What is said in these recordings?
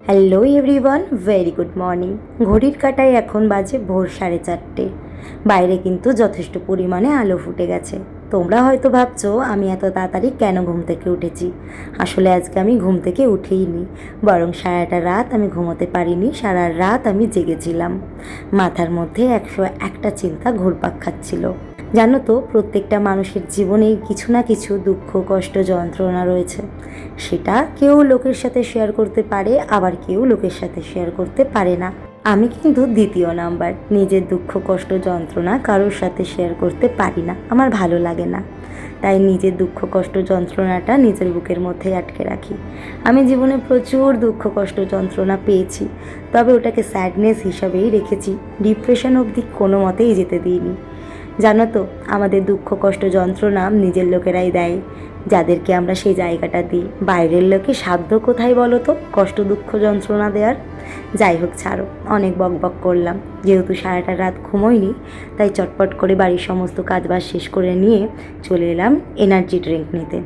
Hello everyone, very good morning. ঘড়ির কাঁটায় এখন বাজে ভোর 4:30। বাইরে কিন্তু যথেষ্ট পরিমাণে আলো ফুটে গেছে। তোমরা হয়তো ভাবছো আমি এত তাড়াতাড়ি কেন ঘুম থেকে উঠেছি। আসলে আজকে আমি ঘুম থেকে উঠেইনি, বরং সারাটা রাত আমি ঘুমোতে পারিনি। সারা রাত আমি জেগেছিলাম। মাথার মধ্যে 101টা চিন্তা ঘুরপাক খাচ্ছিল। জানো তো, প্রত্যেকটা মানুষের জীবনেই কিছু না কিছু দুঃখ, কষ্ট, যন্ত্রণা রয়েছে। সেটা কেউ লোকের সাথে শেয়ার করতে পারে, আবার কেউ লোকের সাথে শেয়ার করতে পারে না। আমি কিন্তু দ্বিতীয় নাম্বার। নিজের দুঃখ, কষ্ট, যন্ত্রণা কারোর সাথে শেয়ার করতে পারি না, আমার ভালো লাগে না। তাই নিজের দুঃখ, কষ্ট, যন্ত্রণাটা নিজের বুকের মধ্যে আটকে রাখি। আমি জীবনে প্রচুর দুঃখ, কষ্ট, যন্ত্রণা পেয়েছি, তবে ওটাকে স্যাডনেস হিসাবেই রেখেছি। ডিপ্রেশন অবধি কোনো মতেই যেতে দিইনি। জানো তো, আমাদের দুঃখ, কষ্ট, যন্ত্রণা নিজের লোকেরাই দেয়, যাদেরকে আমরা সেই জায়গাটা দিই। বাইরের লোকে সাধ্য কোথায় বলো তো কষ্ট, দুঃখ, যন্ত্রণা দেওয়ার। যাই হোক, ছাড়ো, অনেক বকবক করলাম। যেহেতু সারাটা রাত ঘুমোইনি, তাই চটপট করে বাড়ির সমস্ত কাজবাজ শেষ করে নিয়ে চলে এলাম এনার্জি ড্রিঙ্ক নিতে।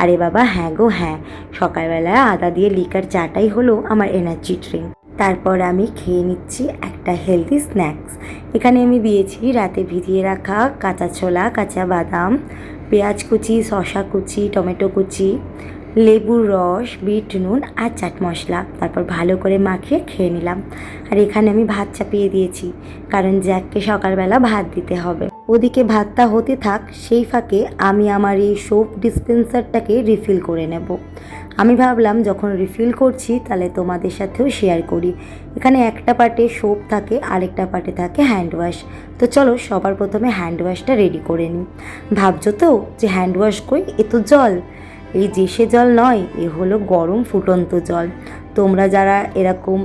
আরে বাবা, হ্যাঁ গো হ্যাঁ, সকালবেলা আদা দিয়ে লিকার চাটাই হলো আমার এনার্জি ড্রিঙ্ক। তারপর আমি খেয়ে নিচ্ছি একটা হেলদি স্ন্যাক্স। এখানে আমি দিয়েছি রাতে ভিজিয়ে রাখা কাঁচা ছোলা, কাঁচা বাদাম, পেঁয়াজ কুচি, শসা কুচি, টমেটো কুচি, লেবুর রস, বিট নুন আর চাট মশলা। তারপর ভালো করে মাখিয়ে খেয়ে নিলাম। আর এখানে আমি ভাত চাপিয়ে দিয়েছি, কারণ জ্যাককে সকালবেলা ভাত দিতে হবে। ওদিকে ভাতটা হতে থাক, সেই ফাঁকে আমি আমার এই সোপ ডিসপেন্সারটাকে রিফিল করে নেব। আমি ভাবলাম যখন রিফিল করছি তাহলে তোমাদের সাথেও শেয়ার করি। এখানে একটা পার্টে সোপ থাকে, আরেকটা পার্টে থাকে হ্যান্ড ওয়াশ। তো চলো সবার প্রথমে হ্যান্ড ওয়াশটা রেডি করে নিই। ভাবছো তো যে হ্যান্ড ওয়াশ কই, এ তো জল। এই যে সে জল নয়, এ হলো গরম ফুটন্ত জল। তোমরা যারা এরকম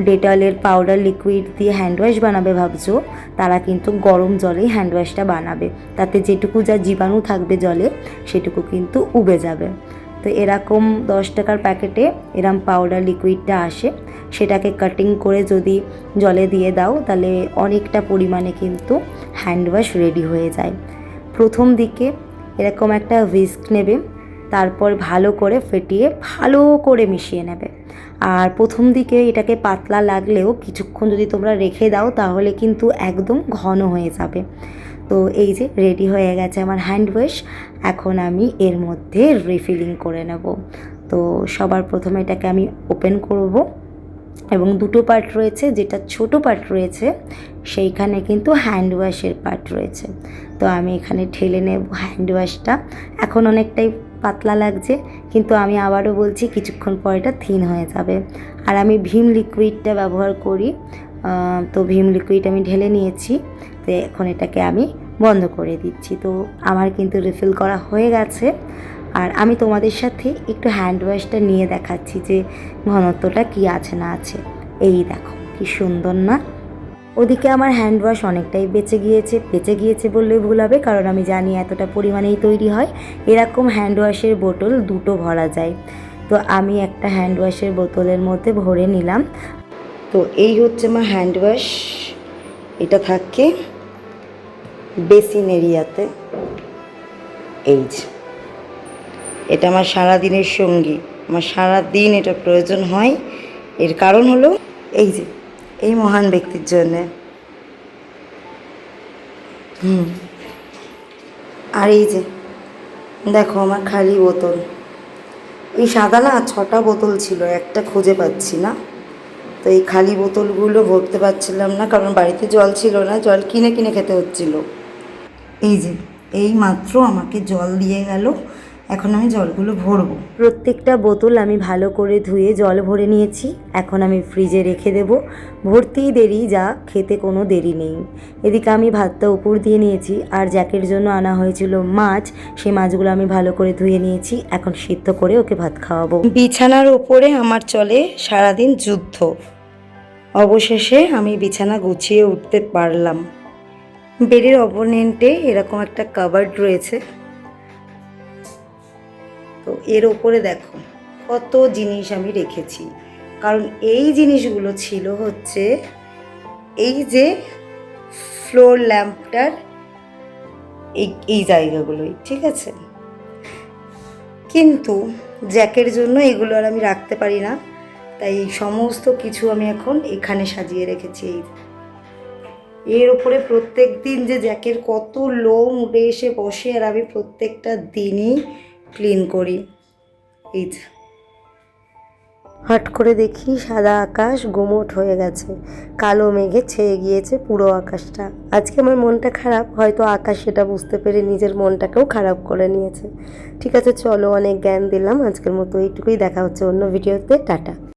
ডেটলের পাউডার লিকুইড দিয়ে হ্যান্ড ওয়াশ বানাবে ভাবছো, তারা কিন্তু গরম জলেই হ্যান্ড ওয়াশটা বানাবে। তাতে যেটুকু যা জীবাণু থাকবে জলে, সেটুকু কিন্তু উবে যাবে। তো এরকম 10 টাকার প্যাকেটে এরম পাউডার লিকুইডটা আসে। সেটাকে কাটিং করে যদি জলে দিয়ে দাও, তাহলে অনেকটা পরিমাণে কিন্তু হ্যান্ড ওয়াশ রেডি হয়ে যায়। প্রথম দিকে এরকম একটা হুইস্ক নেবে, তারপর ভালো করে ফেটিয়ে ভালো করে মিশিয়ে নেবে। আর প্রথম দিকে এটাকে পাতলা লাগলেও কিছুক্ষণ যদি তোমরা রেখে দাও, তাহলে কিন্তু একদম ঘন হয়ে যাবে। তো এই যে রেডি হয়ে গেছে আমার হ্যান্ড ওয়াশ। এখন আমি এর মধ্যে রিফিলিং করে নেব। তো সবার প্রথমে এটাকে আমি ওপেন করব, এবং দুটো পার্ট রয়েছে। যেটা ছোট পার্ট রয়েছে সেইখানে কিন্তু হ্যান্ড ওয়াশের পার্ট রয়েছে। তো আমি এখানে ঢেলে নেব হ্যান্ড ওয়াশটা। এখন অনেকটাই পাতলা লাগছে, কিন্তু আমি আবারও বলছি কিছুক্ষণ পর এটা থিন হয়ে যাবে। আর আমি ভিম লিকুইডটা ব্যবহার করি। তো ভিম লিকুইড আমি ঢেলে নিয়েছি। তো এখন এটাকে আমি বন্ধ করে দিচ্ছি। তো আমার কিন্তু রিফিল করা হয়ে গেছে। আর আমি তোমাদের সাথে একটু হ্যান্ড ওয়াশটা নিয়ে দেখাচ্ছি যে ঘনত্বটা কী আছে না আছে। এই দেখো কি সুন্দর না। ওদিকে আমার হ্যান্ড ওয়াশ অনেকটাই বেঁচে গিয়েছে বললেই ভুল হবে, কারণ আমি জানি এতটা পরিমাণেই তৈরি হয়। এরকম হ্যান্ড ওয়াশের বোতল দুটো ভরা যায়। তো আমি একটা হ্যান্ড ওয়াশের বোতলের মধ্যে ভরে নিলাম। তো এই হচ্ছে আমার হ্যান্ড ওয়াশ। এটা থাকে বেসিন এরিয়াতে। এই যে, এটা আমার সারাদিনের সঙ্গী। আমার সারাদিন এটা প্রয়োজন হয়। এর কারণ হলো এই যে, এই মহান ব্যক্তির জন্যে। আর এই যে দেখো আমার খালি বোতল। এই সাদা না 6টা বোতল ছিল, একটা খুঁজে পাচ্ছি না। তো এই খালি বোতলগুলো ভরতে পারছিলাম না, কারণ বাড়িতে জল ছিল না, জল কিনে কিনে খেতে হচ্ছিল। এই যে, এই মাত্র আমাকে জল দিয়ে গেল। এখন আমি জলগুলো ভরবো। প্রত্যেকটা বোতল আমি ভালো করে ধুয়ে জল ভরে নিয়েছি। এখন আমি ফ্রিজে রেখে দেব। ভর্তিই দেরি, যা খেতে কোনো দেরি নেই। এদিকে আমি ভাতটা উপর দিয়ে নিয়েছি, আর জ্যাকের জন্য আনা হয়েছিল মাছ। সেই মাছগুলো আমি ভালো করে ধুয়ে নিয়েছি। এখন সিদ্ধ করে ওকে ভাত খাওয়াবো। বিছানার ওপরে আমার চলে সারাদিন যুদ্ধ। অবশেষে আমি বিছানা গুছিয়ে উঠতে পারলাম। বেডের অপোনেন্টে এরকম একটা কাবার্ড রয়েছে। তো এর ওপরে দেখো কত জিনিস আমি রেখেছি, কারণ এই জিনিসগুলো ছিল হচ্ছে এই যে ফ্লোর ল্যাম্পটার এই জায়গাগুলোই, ঠিক আছে। কিন্তু জ্যাকের জন্য এগুলো আর আমি রাখতে পারি না, তাই এই সমস্ত কিছু আমি এখন এখানে সাজিয়ে রেখেছি। এর ওপরে প্রত্যেক দিন যে জ্যাকের কত লোম উঠে এসে বসে, আর আমি প্রত্যেকটা দিনই ক্লিন করি। এই যে হট করে দেখি সাদা আকাশ গুমোট হয়ে গেছে, কালো মেঘে ছেয়ে গিয়েছে পুরো আকাশটা। আজকে আমার মনটা খারাপ, হয়তো আকাশ সেটা বুঝতে পেরে নিজের মনটাকেও খারাপ করে নিয়েছে। ঠিক আছে, চলো, অনেক জ্ঞান দিলাম, আজকের মতো এইটুকুই। দেখা হচ্ছে অন্য ভিডিওতে। টাটা।